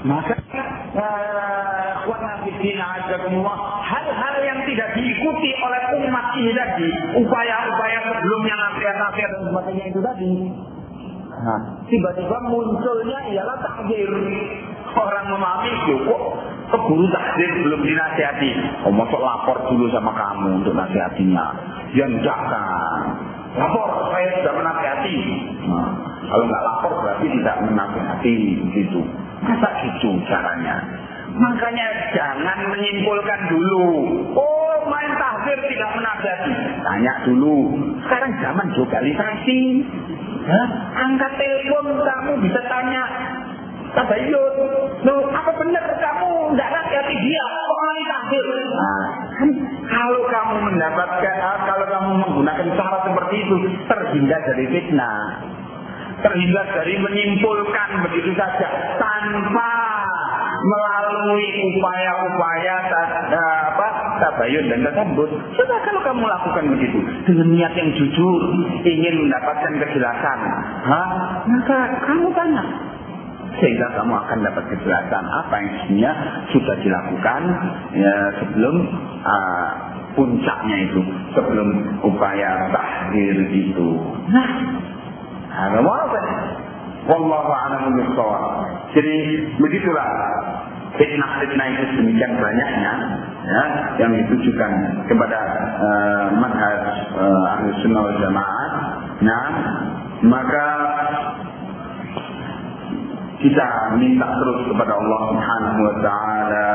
Maka hal-hal yang tidak diikuti oleh umat ini tadi, upaya-upaya sebelumnya nasihat-nasihat dan sebagainya itu tadi, nah, tiba-tiba munculnya ialah takdir. Orang memahami kok keburu takdir belum dinasihati. Oh, masuk lapor dulu sama kamu untuk nasihatinya. Ya enggak kan. Lapor, saya sudah menasihati. Nah, kalau nggak lapor berarti tidak menasihati gitu. Masa gitu caranya? Makanya jangan menyimpulkan dulu. Oh, main takdir tidak menasihati. Tanya dulu. Sekarang zaman globalisasi. Angkat telepon kamu bisa tanya. Tabayun, loh apa benar kamu tidak nasihati dia? Kok main takdir? Nah, kalau kamu mendapatkan, kalau kamu menggunakan cara seperti itu, terhindar dari fitnah, terhindar dari menyimpulkan begitu saja tanpa melalui upaya-upaya tabayun dan tasabut. Coba kalau kamu lakukan begitu dengan niat yang jujur, ingin mendapatkan kejelasan, maka kamu tanya. Sehingga kamu akan dapat kejelasan apa yang sebenarnya sudah dilakukan ya, sebelum puncaknya itu, sebelum upaya tahdir itu. Wallahu a'lam bishawab. Jadi begitulah fitnah-fitnah itu demikian banyaknya ya, yang ditujukan kepada manhaj Ahlus Sunnah wal Jamaah. Nah, maka kita minta terus kepada Allah Subhanahu wa taala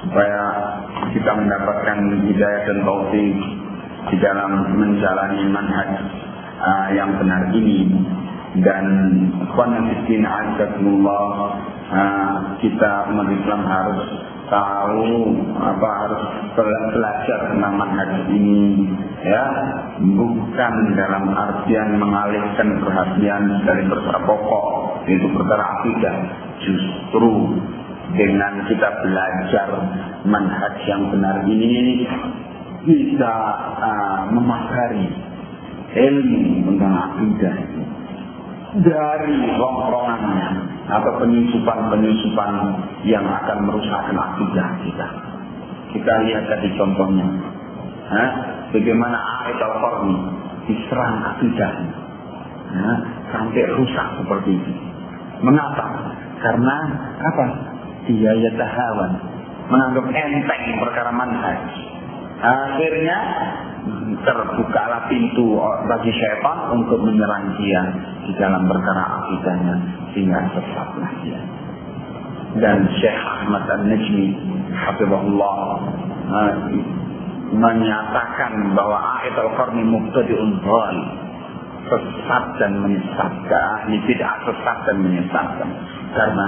supaya kita mendapatkan hidayah dan taufik di dalam menjalani manhaj yang benar ini. Dan ikhwan fillah azakumullah, kita umat Islam harus tahu harus belajar tentang manhaj ini ya, bukan dalam artian mengalihkan perhatian dari perkara pokok yaitu perkara akidah. Justru dengan kita belajar manhaj yang benar ini bisa memagari ilmu tentang akidah dari rongkrongannya atau penyusupan-penyusupan yang akan merusakkan akidah kita. Kita lihat tadi contohnya, bagaimana A'id al-Qarni diserang akidahnya, sampai rusak seperti itu. Mengapa? Karena apa? Dia yatahawan, menganggap enteng perkara manhaj. Akhirnya terbukalah pintu bagi syaitan untuk menyerang dia di dalam perkara akidahnya, sehingga sesatlah dia. Dan Syekh Ahmad An-Najmi hafizahullah menyatakan bahwa A'id al-Qarni mubtadi'un dhalil, sesat dan menyesatkan, ahli bid'ah sesat dan menyesatkan karena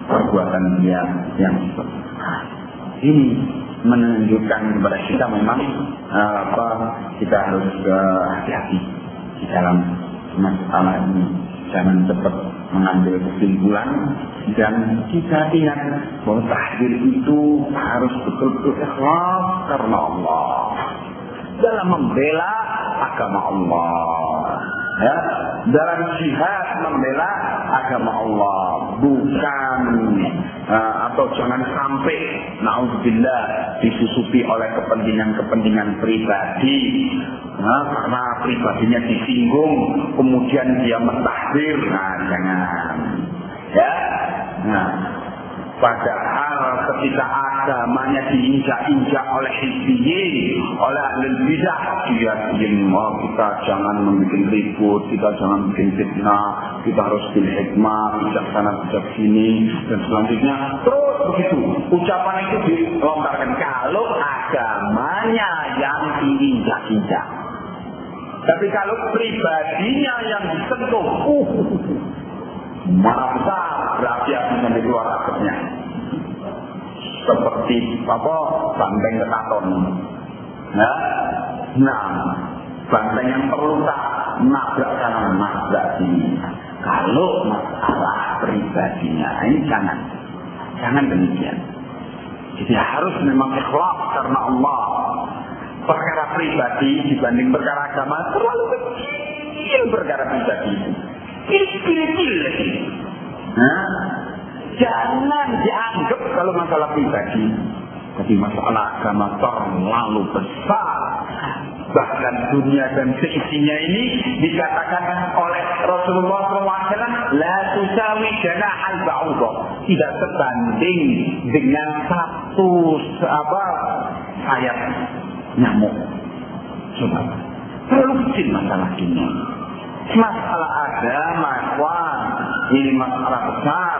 perbuatan dia yang ini menunjukkan kepada kita memang kita harus hati-hati di dalam masalah ini. Jangan cepat mengambil kesimpulan, dan kita ingat bahwa tahdir itu harus betul-betul ikhlas karena Allah dalam membela agama Allah, ya, dalam jihad membela agama Allah, bukan atau jangan sampai naudzubillah disusupi oleh kepentingan-kepentingan pribadi, karena pribadinya disinggung kemudian dia mentahdir. Jangan ya. Padahal ketika agamanya diinjak-injak oleh hizbiyin, oleh ahli bidah, dia ingin kita jangan membuat ribut, kita jangan bikin fitnah, kita harus bil hikmah, bijaksana bijak sini, dan selanjutnya terus begitu. Ucapan itu dilontarkan kalau agamanya yang diinjak-injak. Tapi kalau pribadinya yang disentuh, masa berapi-api sampai keluar asapnya, seperti banteng ketaton. Banteng yang terluka nabrak sana nabrak sini. Kalau masalah pribadinya ini jangan demikian. Jadi harus memang ikhlas karena Allah. Perkara pribadi dibanding perkara agama terlalu kecil perkara pribadi itu. Kecil lagi. Jangan dianggap kalau masalah pribadi. Tapi masalah agama terlalu besar. Bahkan dunia dan seisinya ini dikatakan oleh Rasulullah SAW, la tusawi janahal ba'udah, tidak sebanding dengan satu sayap nyamuk. Coba, terlalu kecil masalah ini. Masalah agama, ini masalah besar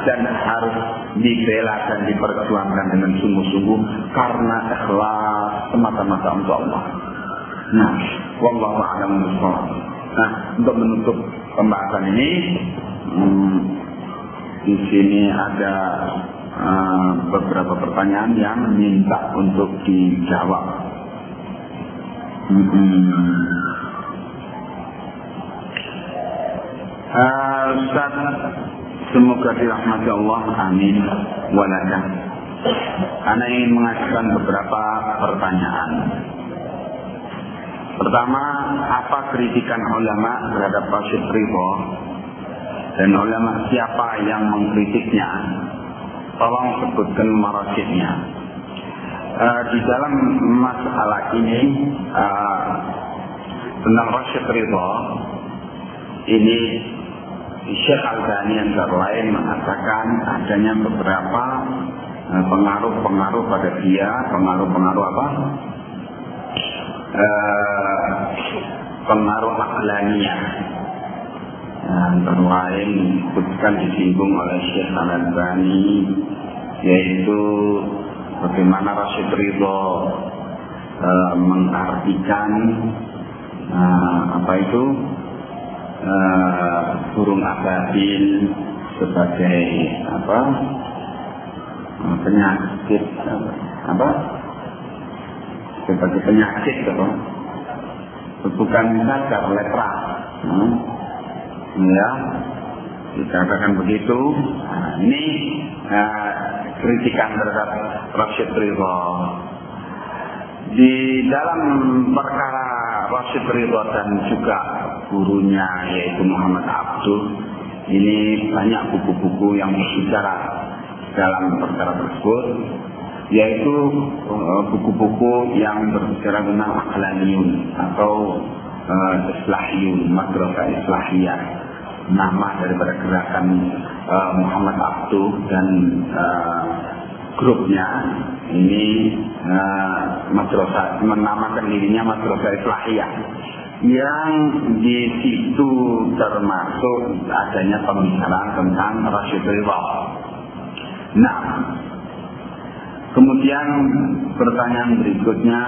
dan harus dibela dan diperjuangkan dengan sungguh-sungguh karena ikhlas semata-mata untuk Allah. Nah, wallahu a'lam bishawab. Nah, untuk menutup pembahasan ini, di sini ada beberapa pertanyaan yang minta untuk dijawab. Ustaz, semoga dirahmati Allah, amin waladah. Ana ingin mengajukan beberapa pertanyaan. Pertama, apa kritikan ulama terhadap Rasyid Ridho dan ulama siapa yang mengkritiknya? Tolong sebutkan marasyidnya. Di dalam masalah ini tentang Rasyid Ridho ini Syekh Al-Albani antara lain mengatakan adanya beberapa pengaruh-pengaruh pada dia, pengaruh-pengaruh apa? Pengaruh aqlaniyah. Antara lain disebutkan disinggung oleh Syekh Al-Albani, yaitu bagaimana Rasyid Ridho mengartikan burung ababil sebagai penyakit sebagai penyakit bukan cacar lepra, ya dikatakan begitu. Ini kritikan terhadap Rasyid Ridho. Di dalam perkara Rasyid Ridho dan juga gurunya yaitu Muhammad Abduh, ini banyak buku-buku yang berbicara dalam perkara tersebut, yaitu buku-buku yang berbicara tentang aqlaniyun atau islahiyun, madrasah islahiyah, nama daripada gerakan Muhammad Abduh dan grupnya ini madrasah, menamakan dirinya madrasah islahiyah, yang di situ termasuk adanya pembicaraan tentang Rasyid Ridho. Nah, kemudian pertanyaan berikutnya,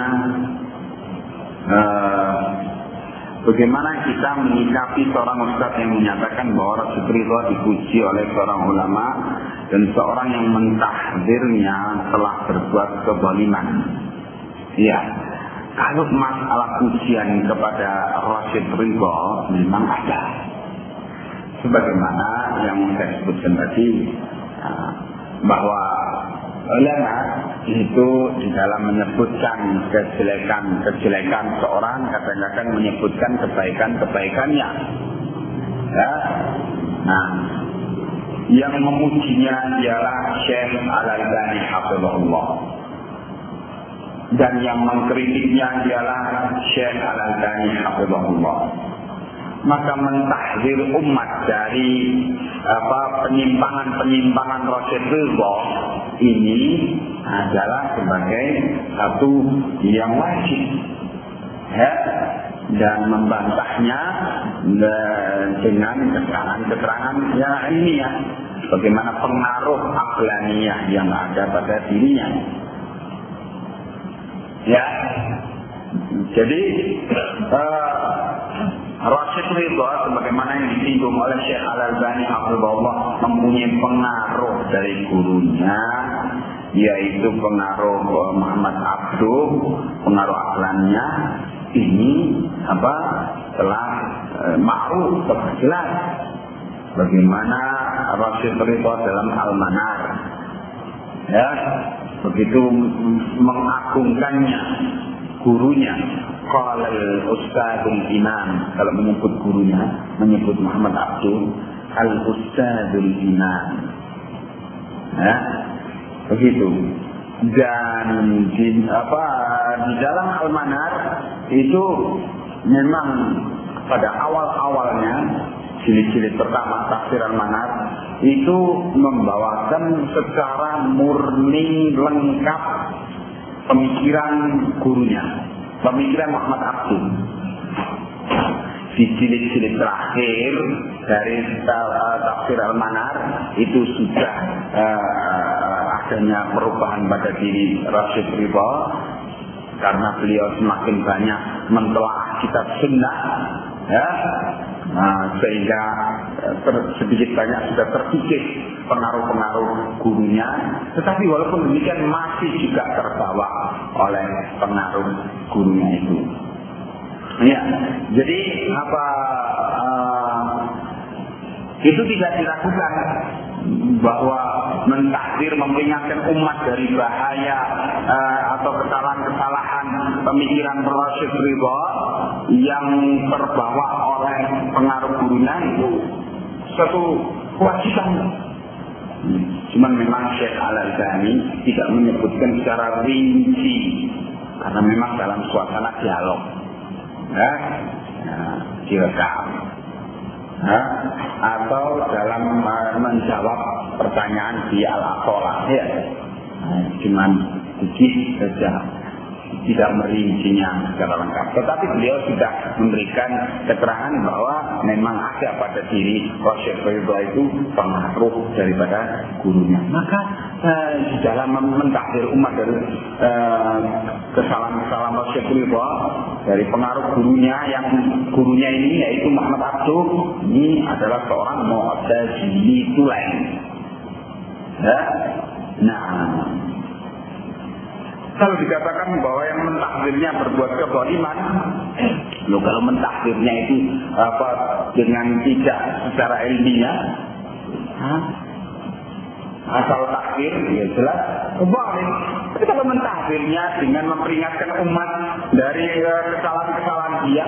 bagaimana kita menyikapi seorang ustadz yang menyatakan bahwa Rasyid Ridho dipuji oleh seorang ulama dan seorang yang mentahdirnya telah berbuat kezaliman? Ya, kalau masalah pujian kepada Rasyid Ridho memang ada, sebagaimana yang saya sebutkan tadi, bahwa ulama itu di dalam menyebutkan kejelekan seorang kadang-kadang menyebutkan kebaikannya. Ya. Nah, yang memujinya ialah Syekh Al-Albani hafizahullah, dan yang mengkritiknya ialah Syekh Al-Albani hafizahullah. Maka mentahdir umat dari penyimpangan Rasyid Ridho ini adalah sebagai satu yang wajib, ya, dan membantahnya dengan keterangan yang ilmiah, bagaimana pengaruh aqlaniyah yang ada pada dirinya. Ya, jadi Rasyid Ridho sebagaimana yang disinggung oleh Syekh Al-Albani hafizahullah mempunyai pengaruh dari gurunya, yaitu pengaruh Muhammad Abduh, pengaruh aqlaniyah. Ini telah ma'ruf, telah jelas bagaimana Rasyid Ridho dalam Al-Manar, ya, begitu mengagungkannya gurunya. Qala al-ustadzul imam, kalau menyebut gurunya, menyebut Muhammad Abduh, al-ustadzul imam. Ya, begitu. Dan di dalam Al-Manar itu memang pada awal-awalnya jilid-jilid pertama tafsir Al-Manar itu membawakan secara murni lengkap pemikiran gurunya, pemikiran Muhammad Abduh. Di jilid-jilid terakhir dari tafsir Al-Manar itu sudah adanya perubahan pada diri Rasyid Ridha karena beliau semakin banyak mentelaah kitab sunnah, ya, sehingga sedikit banyak sudah terkikis pengaruh-pengaruh gurunya, tetapi walaupun demikian masih juga terbawa oleh pengaruh gurunya itu. Ya, jadi itu tidak dilakukan bahwa mentahdir memperingatkan umat dari bahaya atau kesalahan-kesalahan pemikiran Rasyid Ridha yang terbawa oleh pengaruh gurunya itu satu kewajiban. Cuman memang Syekh Al-Albani tidak menyebutkan secara rinci karena memang dalam suasana dialog, ya, direkam, atau dalam menjawab pertanyaan di Al-Aqolah, ya, cuman sedikit saja, tidak merincinya secara lengkap. Tetapi beliau sudah memberikan keterangan bahwa memang ada pada diri Rasyid Ridha itu pengaruh daripada gurunya. Maka di dalam mentahdir umat dari kesalahan-kesalahan Rasyid Ridha dari pengaruh gurunya, yang gurunya ini yaitu Muhammad Abduh, ini adalah seorang Mu'tazili tulen. Ya? Nah, kalau dikatakan bahwa yang mentahdirnya berbuat kezaliman, kalau mentahdirnya itu dengan tidak secara ilmiah, asal takdir, ya jelas kebalik. Tapi kalau mentahdirnya dengan memperingatkan umat dari kesalahan-kesalahan dia,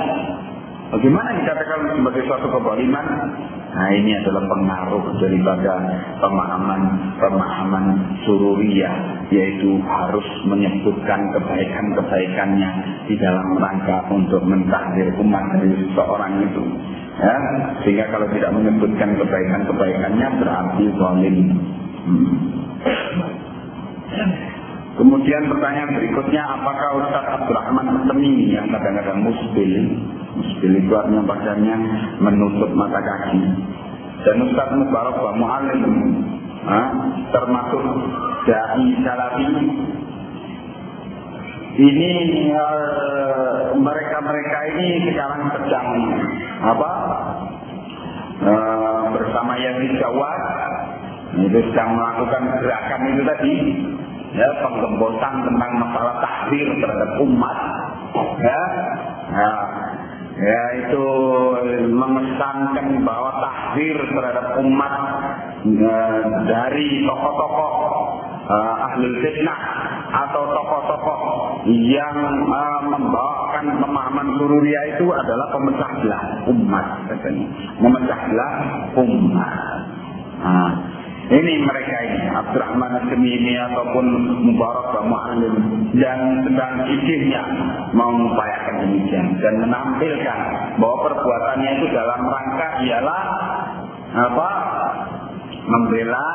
bagaimana dikatakan sebagai suatu kezaliman? Nah, ini adalah pengaruh daripada pemahaman sururiyah, yaitu harus menyebutkan kebaikan-kebaikannya di dalam rangka untuk mentahdir umat dari seseorang itu. Ya, sehingga kalau tidak menyebutkan kebaikan-kebaikannya berarti zalim. Kemudian pertanyaan berikutnya, apakah Ustaz Abdurrahman Temimi yang kadang-kadang musbil itu artinya badannya menutup mata kaki, dan Ustaz Mubarak wa Mu'alim termasuk dai salafi ini, mereka ini sekarang sedang bersama Yazid Jawad itu sedang melakukan gerakan itu tadi, ya, penggembosan tentang masalah tahdir terhadap umat, ya, itu mengesankan bahwa tahdir terhadap umat dari tokoh-tokoh ahlul fitnah atau tokoh-tokoh yang membawakan pemahaman sururiyah itu adalah pemecah belah umat, katanya, memecah belah umat. Ini mereka ini, Abdurrahman Temimi ataupun Mubarak wa Mu'alim, dan sedang idenya mengupayakan demikian dan menampilkan bahwa perbuatannya itu dalam rangka ialah membela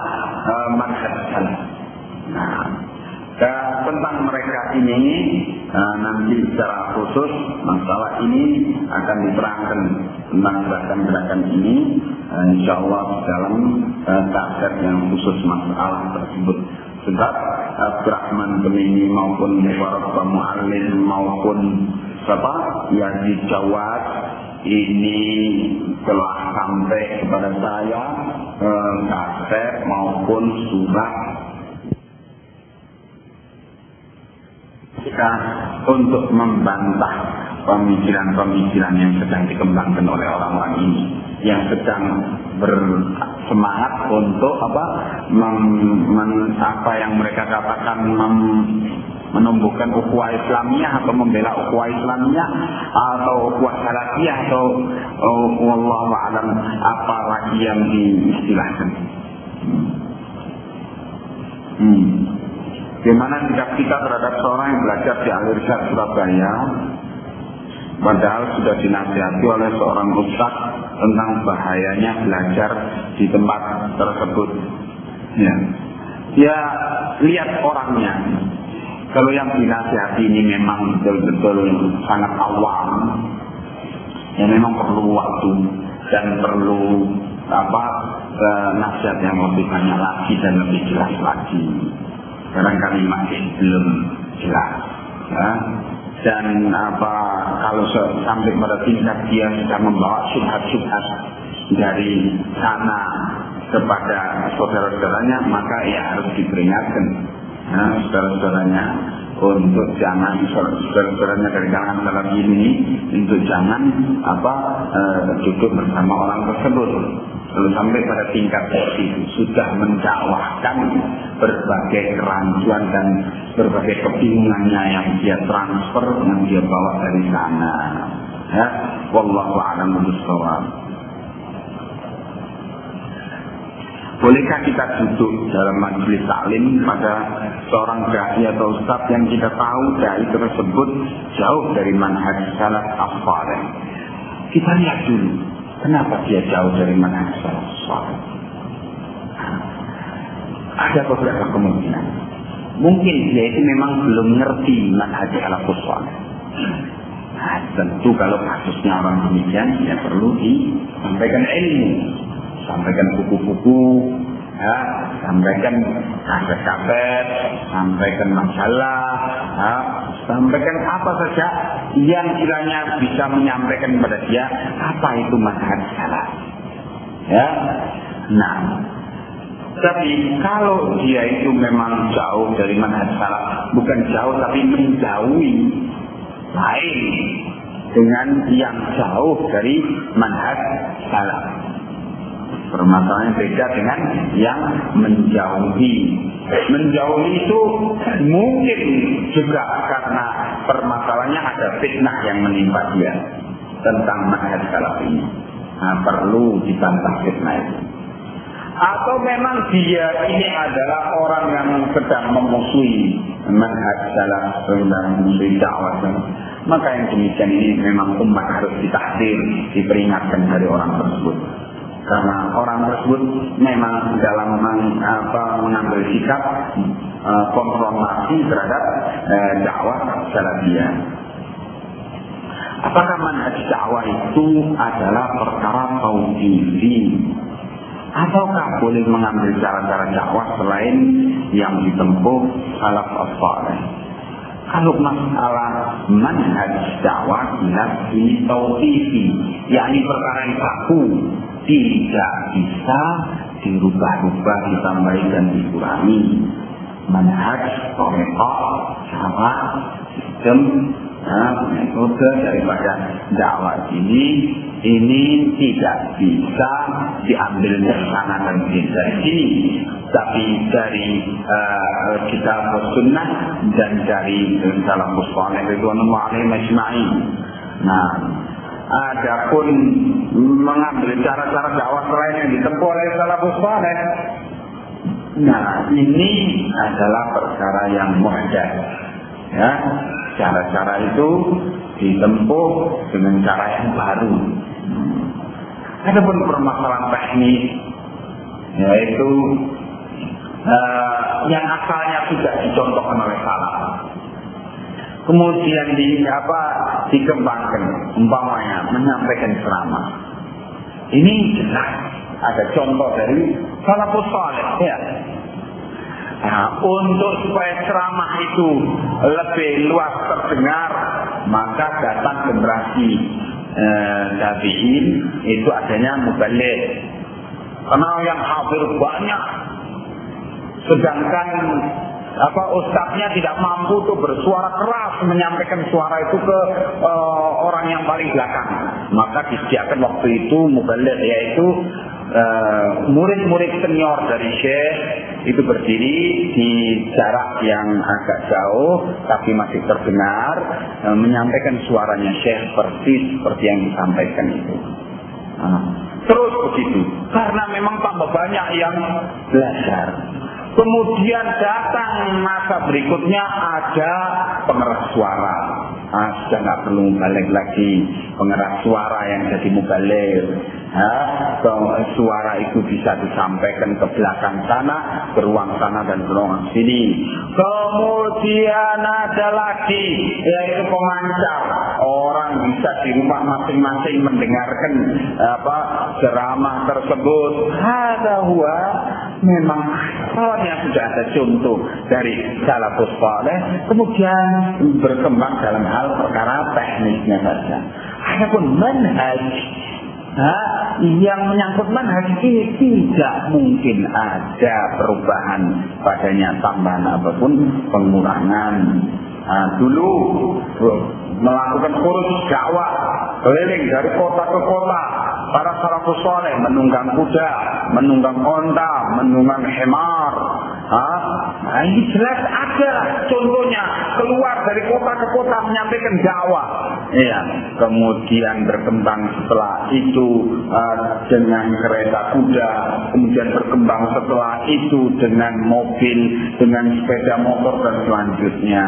manhaj salaf. Nah, tentang mereka ini nanti secara khusus masalah ini akan diterangkan tentang gerakan-gerakan ini, insyaallah dalam tafsir yang khusus masalah tersebut. Sebab Abdurrahman Temimi maupun Mubarak wa Mu'alim maupun Yazid Jawad ini telah sampai kepada saya kaset maupun surat untuk membantah pemikiran-pemikiran yang sedang dikembangkan oleh orang-orang ini, yang sedang semangat untuk apa yang mereka katakan menumbuhkan ukhuwah Islamiyah atau membela ukhuwah Islamiyah atau ukhuwah Salafiyah atau wallahu a'lam apa lagi yang diistilahkan. Gimana sikap kita terhadap seorang yang belajar di Al-Irsyad Surabaya padahal sudah dinasihati oleh seorang ustaz tentang bahayanya belajar di tempat tersebut. Ya, lihat orangnya. Kalau yang dinasihati ini memang betul-betul sangat awam, ya memang perlu waktu dan perlu nasihat yang lebih banyak lagi dan lebih jelas lagi. Barangkali masih belum jelas, ya. Dan kalau sampai pada tingkat dia sudah membawa syubhat-syubhat dari sana kepada saudara-saudaranya, maka ya harus diperingatkan, saudara-saudaranya untuk jangan saudara-saudaranya dari kalangan Salafi ini untuk jangan duduk bersama orang tersebut. Lalu sampai pada tingkat itu sudah mendakwahkan berbagai kerancuan dan berbagai kebingungannya yang dia transfer, yang dia bawa dari sana. Ya, wallahu a'lam bishawab. Bolehkah kita duduk dalam majelis taklim pada seorang dai atau ustaz yang kita tahu dai tersebut jauh dari manhaj salaf as-salih? Kita lihat dulu, kenapa dia jauh dari manhaj salaf as-salih? Ada beberapa kemungkinan. Mungkin dia itu memang belum ngerti manhaj salaf as-salih. Tentu kalau kasusnya orang demikian, ya perlu disampaikan ilmu. Sampaikan buku-buku, ya, sampaikan kaset-kaset, sampaikan majalah, ya, sampaikan apa saja yang kiranya bisa menyampaikan kepada dia apa itu manhaj salaf. Ya, nah, tapi kalau dia itu memang jauh dari manhaj salaf, bukan jauh tapi menjauhi, lain dengan yang jauh dari manhaj salaf. Permasalahannya beda dengan yang menjauhi. Menjauhi itu mungkin juga karena permasalahannya ada fitnah yang menimpa dia tentang manhaj salaf ini. Nah, perlu dibantah fitnah itu. Atau memang dia ini adalah orang yang sedang memusuhi manhaj salaf, sedang memusuhi dakwah. Maka yang demikian ini memang umat harus ditahdir, diperingatkan dari orang tersebut. Karena orang tersebut memang dalam mengambil sikap konfrontasi terhadap dakwah salafiyah. Apakah manhaj dakwah itu adalah perkara tauqifi? Ataukah boleh mengambil cara-cara dakwah selain yang ditempuh salaf as-salih? Kalau masalah manhaj dakwah jelas ini tauqifi, yakni perkara yang baku, tidak bisa dirubah-rubah, ditambahi dan dikurangi. Manhaj, thariqah, cara, sistem, metode daripada dakwah ini tidak bisa diambil dari sana dan dari sini, tapi dari kitab sunnah dan dari salafus salih ridwanullah alaihim ajma'in. Nah, adapun mengambil cara-cara dakwah selain yang ditempuh oleh salafus salih, nah ini adalah perkara yang muhdats. Ya, cara-cara itu ditempuh dengan cara yang baru. Adapun permasalahan teknis, yaitu yang asalnya sudah dicontohkan oleh salaf, kemudian dikembangkan, umpamanya menyampaikan ceramah. Ini jelas ada contoh dari salafus salih, ya. Nah, untuk supaya ceramah itu lebih luas terdengar, maka datang generasi tabi'in itu adanya mubaligh. Karena yang hadir banyak, sedangkan ustadznya tidak mampu tuh bersuara keras menyampaikan suara itu ke orang yang paling belakang, maka disediakan waktu itu mubaligh, yaitu murid-murid senior dari Syekh itu berdiri di jarak yang agak jauh tapi masih terdengar, menyampaikan suaranya Syekh seperti yang disampaikan itu. Terus begitu, karena memang tambah banyak yang belajar. Kemudian datang masa berikutnya ada pengeras suara. Sudah nggak perlu balik lagi pengeras suara yang jadi mubaligh. Suara itu bisa disampaikan ke belakang sana, ke ruang sana dan ke ruang sini. Kemudian ada lagi yaitu pemancar. Orang bisa di rumah masing-masing mendengarkan ceramah tersebut. Ada memang asalnya sudah ada contoh dari salafus saleh, kemudian berkembang dalam hal perkara teknisnya saja. Adapun manhaj yang menyangkut manhaj ini tidak mungkin ada perubahan padanya, tambahan ataupun pengurangan. Dulu melakukan kursus dakwah keliling dari kota ke kota, para salafus saleh menunggang kuda, menunggang onta, menunggang hemar. Ini jelas ada contohnya, keluar dari kota ke kota menyampaikan dakwah. Iya, kemudian berkembang setelah itu dengan kereta kuda, kemudian berkembang setelah itu dengan mobil, dengan sepeda motor dan selanjutnya.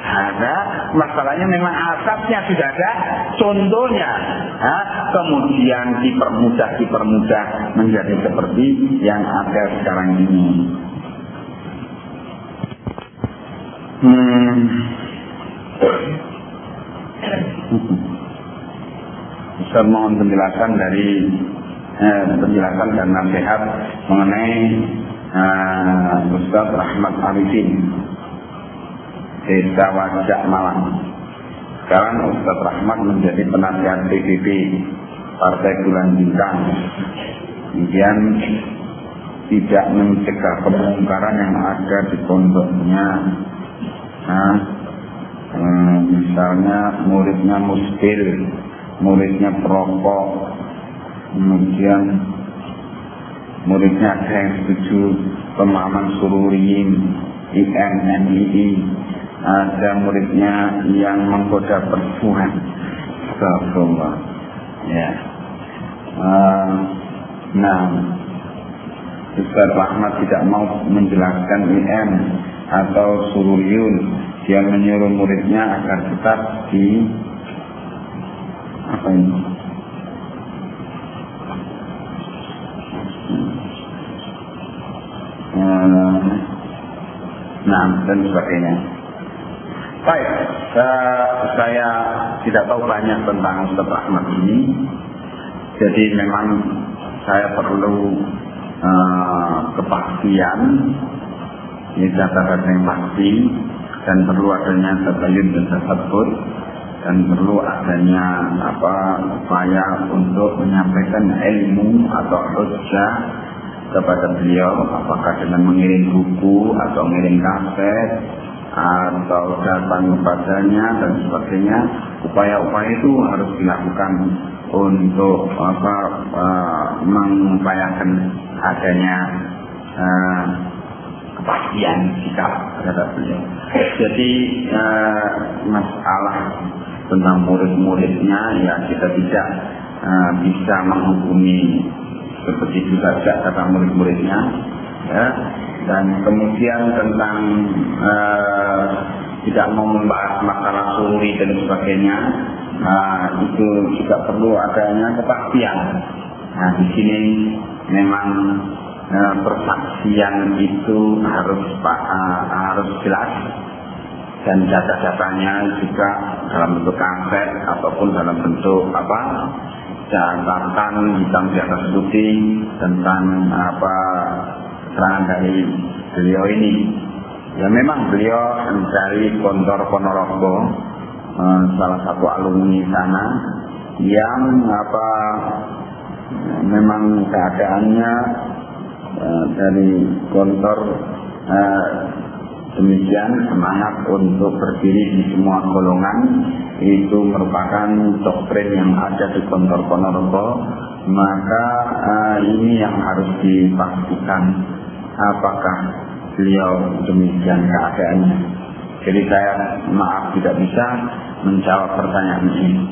Ada masalahnya memang asasnya sudah ada contohnya, kemudian dipermudah menjadi seperti yang ada sekarang ini. Ustaz mohon penjelasan dan nasihat mengenai Ustaz Rahmat Arifin, Desa Wajak Malang. Sekarang Ustaz Rahmat menjadi penasihat PBB Partai Bulan Bintang. Kemudian tidak mencegah kemungkaran yang ada di pondoknya. Misalnya muridnya muskil, muridnya perokok, kemudian muridnya ada yang setuju pemahaman sururiyin, IMNII, ada muridnya yang menggoda perempuan. Astagfirullah. Ya. Ustaz Rahmat tidak mau menjelaskan IM atau sururiyun. Dia menyuruh muridnya agar tetap di dan sebagainya. Baik, saya tidak tahu banyak tentang Ustaz Rahmat ini. Jadi memang saya perlu kepastian, ini data-data yang pasti, dan perlu adanya tabayun dan tasabbut, dan perlu adanya upaya untuk menyampaikan ilmu atau hujjah kepada beliau, apakah dengan mengirim buku atau mengirim kaset atau datang kepadanya dan sebagainya. Upaya-upaya itu harus dilakukan untuk mengupayakan adanya kepastian sikap terhadap beliau. Jadi masalah tentang murid-muridnya ya kita tidak bisa menghukumi seperti itu saja kata murid-muridnya, ya. Dan kemudian tentang tidak mau membahas masalah sururi dan sebagainya, itu juga perlu adanya kepastian. Di sini memang persaksian itu harus jelas, dan data-datanya juga dalam bentuk kaset ataupun dalam bentuk catatan hitam di atas putih tentang keterangan dari beliau ini. Ya memang beliau dari Gontor Ponorogo, salah satu alumni sana yang memang keadaannya dari Gontor Demikian semangat untuk berdiri di semua golongan itu merupakan doktrin yang ada di Ponorogo. Maka ini yang harus dipastikan apakah beliau demikian keadaannya. Jadi saya maaf tidak bisa menjawab pertanyaan ini.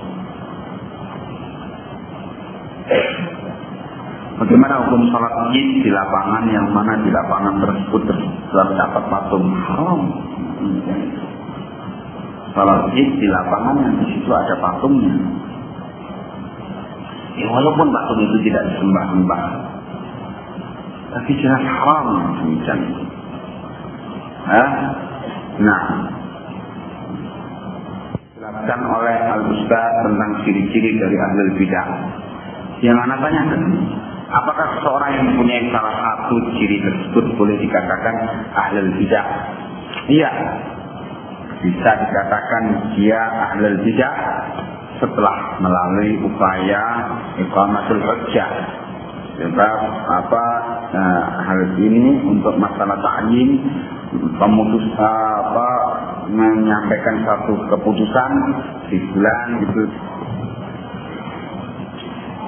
Bagaimana hukum sholat id di lapangan yang mana di lapangan tersebut terdapat patung haram? Sholat id di lapangan yang di situ ada patungnya. Ya, walaupun patung itu tidak disembah-sembah, tapi jelas haram demikian. Nah, dijelaskan oleh Al-Ustaz tentang ciri-ciri dari ahlul bidah. Yang anak tanyakan, apakah seseorang yang mempunyai salah satu ciri tersebut boleh dikatakan ahlul bidah? Iya, bisa dikatakan dia ahlul bidah setelah melalui upaya iqamatul hujjah. Sebab hal ini untuk masalah ta'yin, menyampaikan satu keputusan di bulan itu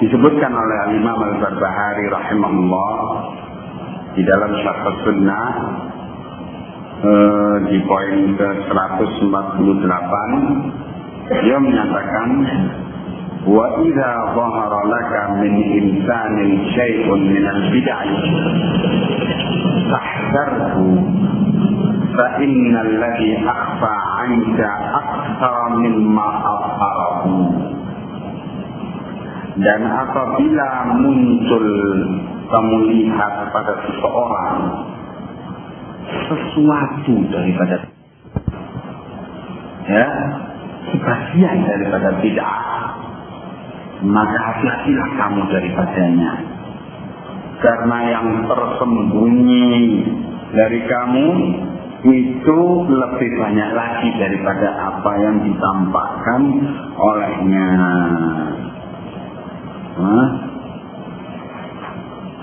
disebutkan oleh Imam Al-Barbahari rahimahullah di dalam Syarh Sunnah di poin ke-148. Dia menyatakan, wa idza dhahara laka min insanin syai'un min al-bid'ah fahdharhu fa innal ladzi akhfa 'anka akthar mimma azharahu. Dan apabila muncul kamu lihat pada seseorang sesuatu daripada sebagian daripada bid'ah, maka hati-hatilah kamu daripadanya, karena yang tersembunyi dari kamu itu lebih banyak lagi daripada apa yang ditampakkan olehnya.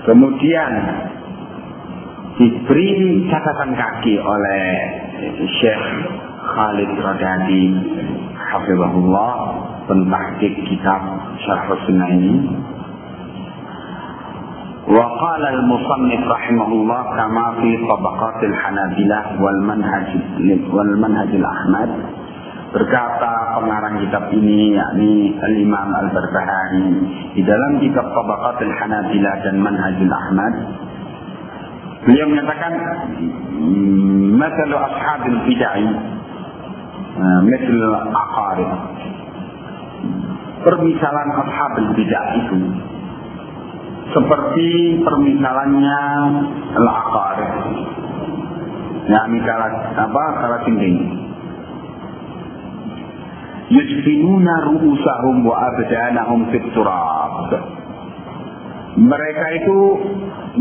Kemudian diberi catatan kaki oleh Syekh Khalid Radadi hafizahullah pentahqiq kitab Syarh Sunnah ini. Wa qala al-musannif rahimahullah kama fi tabaqat al-Hanabilah wal manhaj al-Ahmad. Berkata pengarang kitab ini, yakni Al-Imam Al-Barbahari, di dalam kitab Tabaqat Al-Hanabilah dan Manhajul Ahmad, beliau menyatakan, "Mathalu ashabil bid'ah, mithl al-aqarib." Permisalan ashabil bid'ah itu seperti permisalannya al-aqarib. Yakni kala tinggi. Yusfinuna ru'usahum wa abdanahum fit turab. Mereka itu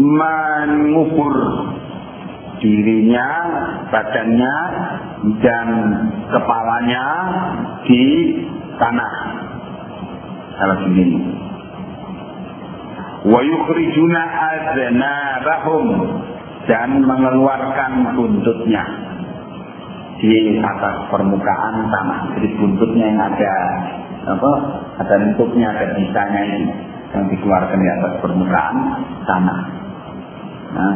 mengubur dirinya, badannya dan kepalanya di tanah. Salah sendiri. Wa yukhrijuna adnabahum, dan mengeluarkan buntutnya di atas permukaan tanah. Jadi buntutnya yang ada bentuknya, ada bisanya ini yang dikeluarkan di atas permukaan tanah. Nah,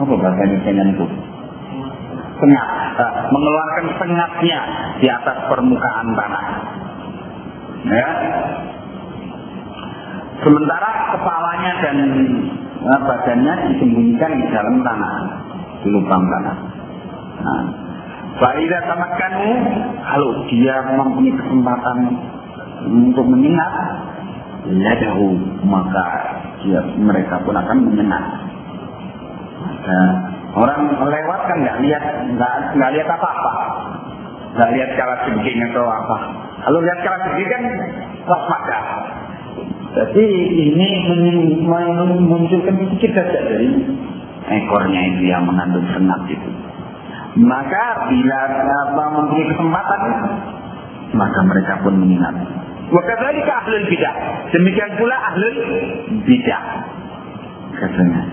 apa bahasanya itu? Sengat, mengeluarkan sengatnya di atas permukaan tanah. Ya. Sementara kepalanya dan badannya disembunyikan di dalam tanah, di lubang tanah. Nah, Faidah tamakkanmu, kalau dia mempunyai kesempatan untuk menyengat, ladahu, maka mereka pun akan menyengat. Orang lewat kan nggak lihat apa-apa, nggak lihat kalah sedikitnya atau apa. Kalau lihat kalah sedikit kan waspada. Jadi ini memunculkan sedikit saja dari ekornya itu yang mengandung sengat itu. Maka bila mempunyai kesempatan, maka mereka pun mengingat. Wa kadzalika ahlul bidah. Demikian pula ahlul bidah. Katanya,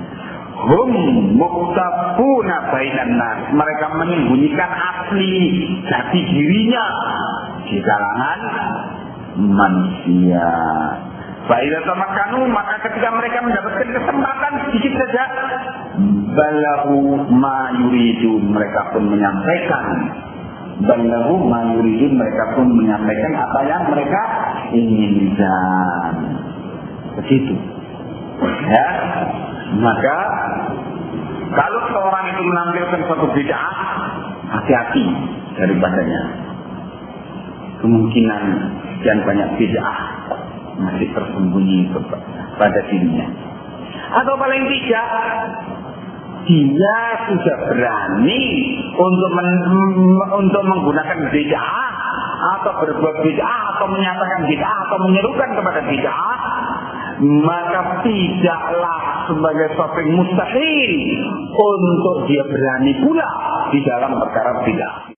hum muktabuna bainan nas, mereka menyembunyikan asli jati dirinya di kalangan manusia. Fa'idza tamakkanu, maka ketika mereka mendapatkan kesempatan sedikit saja, balahu ma yuridun, mereka pun menyampaikan. Balahu ma yuridun, mereka pun menyampaikan apa yang mereka inginkan. Begitu. Ya. Maka kalau seorang itu menampilkan suatu bid'ah, hati-hati daripadanya. Kemungkinan sekian banyak bid'ah masih tersembunyi pada dirinya. Atau paling tidak, dia sudah berani untuk menggunakan bid'ah atau berbuat bid'ah atau menyatakan bid'ah atau menyerukan kepada bid'ah, maka tidaklah sebagai suatu yang mustahil untuk dia berani pula di dalam perkara bid'ah.